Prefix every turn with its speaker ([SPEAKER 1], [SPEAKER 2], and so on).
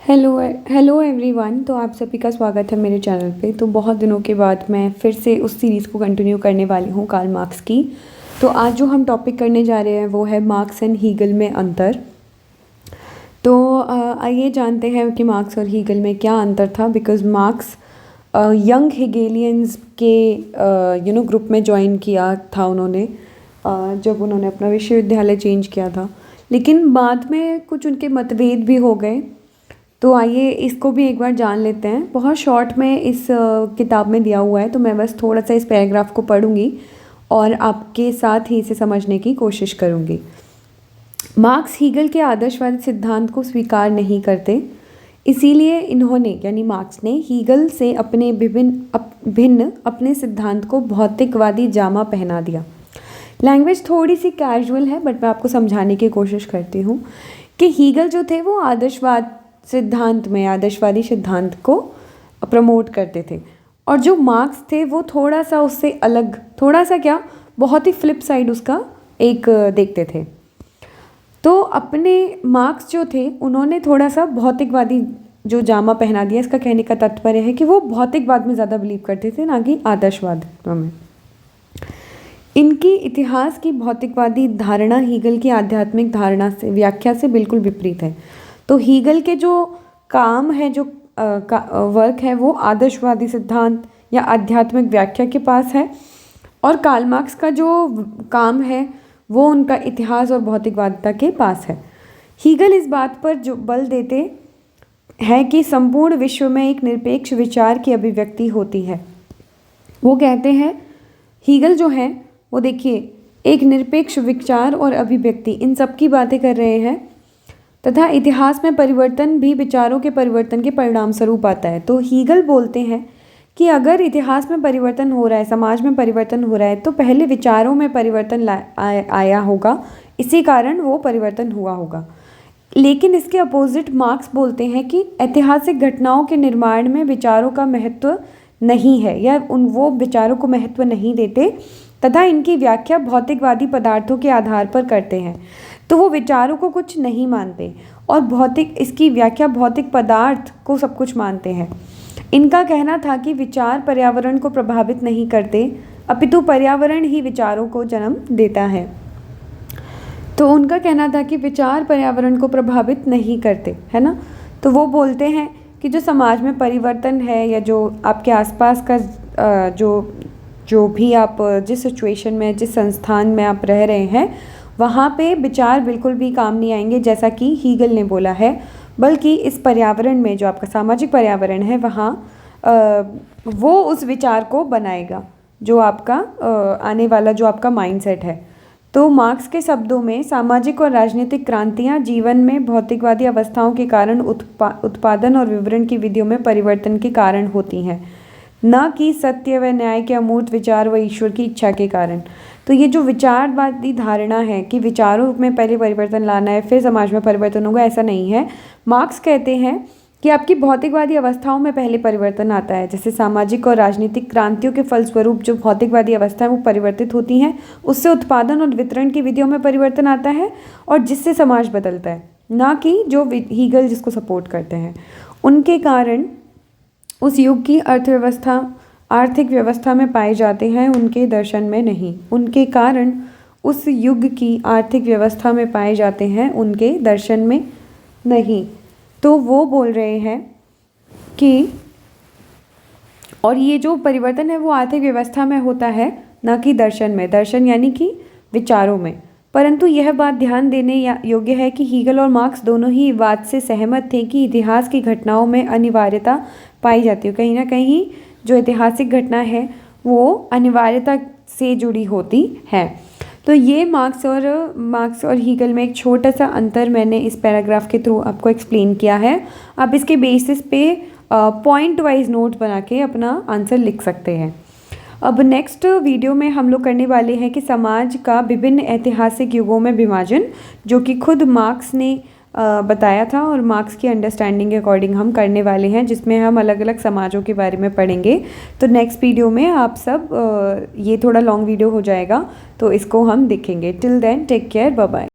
[SPEAKER 1] Hello hello everyone. तो आप सभी का स्वागत है मेरे चैनल पे। तो बहुत दिनों के बाद मैं फिर से उस सीरीज़ को कंटिन्यू करने वाली हूँ, कार्ल मार्क्स की। तो आज जो हम टॉपिक करने जा रहे हैं वो है मार्क्स एंड हीगल में अंतर। तो आइए जानते हैं कि मार्क्स और हीगल में क्या अंतर था। बिकॉज मार्क्स यंग हेगेलियंस के ग्रुप में ज्वाइन किया था उन्होंने, जब उन्होंने अपना विश्वविद्यालय चेंज किया था। लेकिन बाद में कुछ उनके मतभेद भी हो गए। तो आइए इसको भी एक बार जान लेते हैं। बहुत शॉर्ट में इस किताब में दिया हुआ है, तो मैं बस थोड़ा सा इस पैराग्राफ को पढ़ूंगी और आपके साथ ही इसे समझने की कोशिश करूंगी। मार्क्स हीगल के आदर्शवादी सिद्धांत को स्वीकार नहीं करते, इसीलिए इन्होंने यानी मार्क्स ने हीगल से अपने भिन्न अपने सिद्धांत को भौतिकवादी जामा पहना दिया। लैंग्वेज थोड़ी सी कैजुअल है, बट मैं आपको समझाने की कोशिश करती हूँ कि हीगल जो थे वो आदर्शवादी सिद्धांत को प्रमोट करते थे, और जो मार्क्स थे वो थोड़ा सा उससे अलग, थोड़ा सा क्या, बहुत ही फ्लिप साइड उसका एक देखते थे। तो अपने मार्क्स जो थे उन्होंने थोड़ा सा भौतिकवादी जो जामा पहना दिया। इसका कहने का तात्पर्य है कि वो भौतिकवाद में ज़्यादा बिलीव करते थे, ना कि आदर्शवाद में। इनकी इतिहास की भौतिकवादी धारणा हीगल की आध्यात्मिक धारणा से व्याख्या से बिल्कुल विपरीत है। तो हीगल के जो काम है, जो वर्क है, वो आदर्शवादी सिद्धांत या आध्यात्मिक व्याख्या के पास है, और कार्ल मार्क्स का जो काम है वो उनका इतिहास और भौतिकवादिता के पास है। हीगल इस बात पर जो बल देते हैं कि संपूर्ण विश्व में एक निरपेक्ष विचार की अभिव्यक्ति होती है। वो कहते हैं, हीगल जो है वो देखिए एक निरपेक्ष विचार और अभिव्यक्ति, इन सब की बातें कर रहे हैं, तथा इतिहास में परिवर्तन भी विचारों के परिवर्तन के परिणाम स्वरूप आता है। तो हीगल बोलते हैं कि अगर इतिहास में परिवर्तन हो रहा है, समाज में परिवर्तन हो रहा है, तो पहले विचारों में परिवर्तन आया होगा, इसी कारण वो परिवर्तन हुआ होगा। लेकिन इसके अपोजिट मार्क्स बोलते हैं कि ऐतिहासिक घटनाओं के निर्माण में विचारों का महत्व नहीं है, या वो विचारों को महत्व नहीं देते, तथा इनकी व्याख्या भौतिकवादी पदार्थों के आधार पर करते हैं। तो वो विचारों को कुछ नहीं मानते, और इसकी व्याख्या भौतिक पदार्थ को सब कुछ मानते हैं। इनका कहना था कि विचार पर्यावरण को प्रभावित नहीं करते, अपितु पर्यावरण ही विचारों को जन्म देता है। तो उनका कहना था कि विचार पर्यावरण को प्रभावित नहीं करते, है ना। तो वो बोलते हैं कि जो समाज में परिवर्तन है, या जो आपके आसपास का जो भी आप जिस सिचुएशन में, जिस संस्थान में आप रह रहे हैं, वहाँ पे विचार बिल्कुल भी काम नहीं आएंगे, जैसा कि हीगल ने बोला है। बल्कि इस पर्यावरण में, जो आपका सामाजिक पर्यावरण है, वहाँ वो उस विचार को बनाएगा, जो आपका आने वाला जो आपका माइंडसेट है। तो मार्क्स के शब्दों में सामाजिक और राजनीतिक क्रांतियाँ जीवन में भौतिकवादी अवस्थाओं के कारण उत्पादन और विवरण की विधियों में परिवर्तन के कारण होती हैं, न कि सत्य व न्याय के अमूर्त विचार व ईश्वर की इच्छा के कारण। तो ये जो विचारवादी धारणा है कि विचारों में पहले परिवर्तन लाना है, फिर समाज में परिवर्तन होगा, ऐसा नहीं है। मार्क्स कहते हैं कि आपकी भौतिकवादी अवस्थाओं में पहले परिवर्तन आता है, जैसे सामाजिक और राजनीतिक क्रांतियों के फलस्वरूप जो भौतिकवादी अवस्थाएं वो परिवर्तित होती हैं, उससे उत्पादन और वितरण की विधियों में परिवर्तन आता है, और जिससे समाज बदलता है, ना कि जो हीगल जिसको सपोर्ट करते हैं उनके कारण उस युग की आर्थिक व्यवस्था में पाए जाते हैं, उनके दर्शन में नहीं। उनके कारण उस युग की आर्थिक व्यवस्था में पाए जाते हैं, उनके दर्शन में नहीं। तो वो बोल रहे हैं कि, और ये जो परिवर्तन है वो आर्थिक व्यवस्था में होता है, ना कि दर्शन में। दर्शन यानी कि विचारों में। परंतु यह बात ध्यान देने योग्य है कि हीगल और मार्क्स दोनों ही बात से सहमत थे कि इतिहास की घटनाओं में अनिवार्यता पाई जाती है। कहीं ना कहीं जो ऐतिहासिक घटना है वो अनिवार्यता से जुड़ी होती है। तो ये मार्क्स और हीगल में एक छोटा सा अंतर मैंने इस पैराग्राफ के थ्रू आपको एक्सप्लेन किया है। आप इसके बेसिस पे पॉइंट वाइज नोट बना के अपना आंसर लिख सकते हैं। अब नेक्स्ट वीडियो में हम लोग करने वाले हैं कि समाज का विभिन्न ऐतिहासिक युगों में विभाजन, जो कि खुद मार्क्स ने बताया था, और मार्क्स की अंडरस्टैंडिंग के अकॉर्डिंग हम करने वाले हैं, जिसमें हम अलग अलग समाजों के बारे में पढ़ेंगे। तो नेक्स्ट वीडियो में आप सब ये थोड़ा लॉन्ग वीडियो हो जाएगा, तो इसको हम देखेंगे। Till then take care, bye bye.